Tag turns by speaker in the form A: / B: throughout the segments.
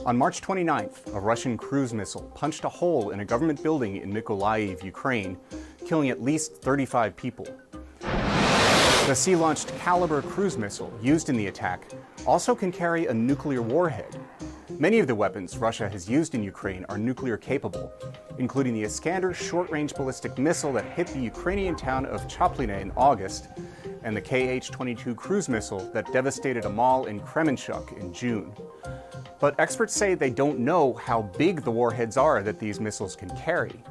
A: On March 29th, a Russian cruise missile punched a hole in a government building in Mykolaiv, Ukraine, killing at least 35 people. The sea-launched Caliber cruise missile used in the attack also can carry a nuclear warhead. Many of the weapons Russia has used in Ukraine are nuclear capable, including the Iskander short-range ballistic missile that hit the Ukrainian town of Chapline in August, and the Kh-22 cruise missile that devastated a mall in Kremenchuk in June. But experts say they don't know how big the warheads are that these missiles can carry.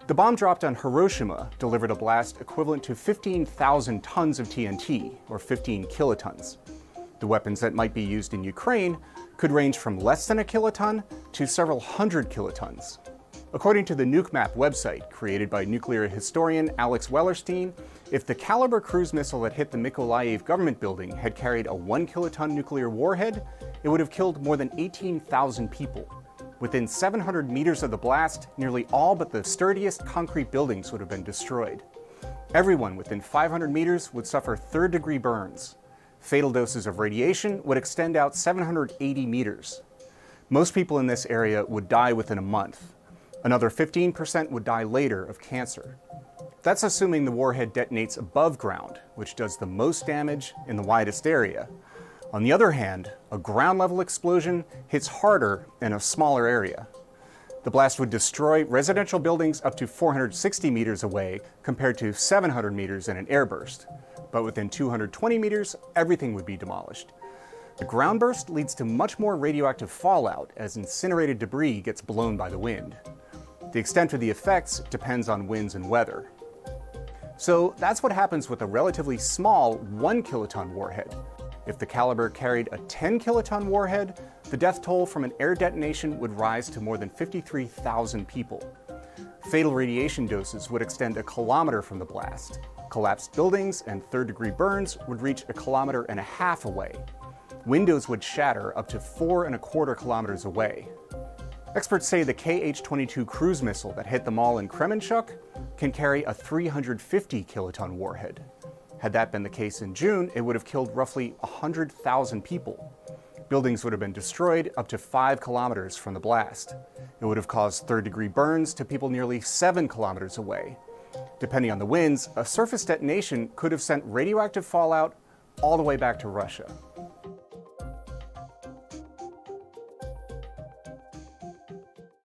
A: The bomb dropped on Hiroshima delivered a blast equivalent to 15,000 tons of TNT, or 15 kilotons. The weapons that might be used in Ukraine could range from less than a kiloton to several hundred kilotons. According to the Nuke Map website, created by nuclear historian Alex Wellerstein, if the Caliber cruise missile that hit the Mykolaiv government building had carried a 1 kiloton nuclear warhead, it would have killed more than 18,000 people. Within 700 meters of the blast, nearly all but the sturdiest concrete buildings would have been destroyed. Everyone within 500 meters would suffer third-degree burns. Fatal doses of radiation would extend out 780 meters. Most people in this area would die within a month. Another 15% would die later of cancer. That's assuming the warhead detonates above ground, which does the most damage in the widest area. On the other hand, a ground-level explosion hits harder in a smaller area. The blast would destroy residential buildings up to 460 meters away, compared to 700 meters in an airburst. But within 220 meters, everything would be demolished. The ground burst leads to much more radioactive fallout as incinerated debris gets blown by the wind. The extent of the effects depends on winds and weather. So that's what happens with a relatively small 1 kiloton warhead. If the Caliber carried a 10 kiloton warhead, the death toll from an air detonation would rise to more than 53,000 people. Fatal radiation doses would extend a kilometer from the blast. Collapsed buildings and third-degree burns would reach 1.5 kilometers away. Windows would shatter up to 4.25 kilometers away. Experts say the Kh-22 cruise missile that hit the mall in Kremenchuk can carry a 350 kiloton warhead. Had that been the case in June, it would have killed roughly 100,000 people. Buildings would have been destroyed up to 5 kilometers from the blast. It would have caused third-degree burns to people nearly 7 kilometers away. Depending on the winds, a surface detonation could have sent radioactive fallout all the way back to Russia.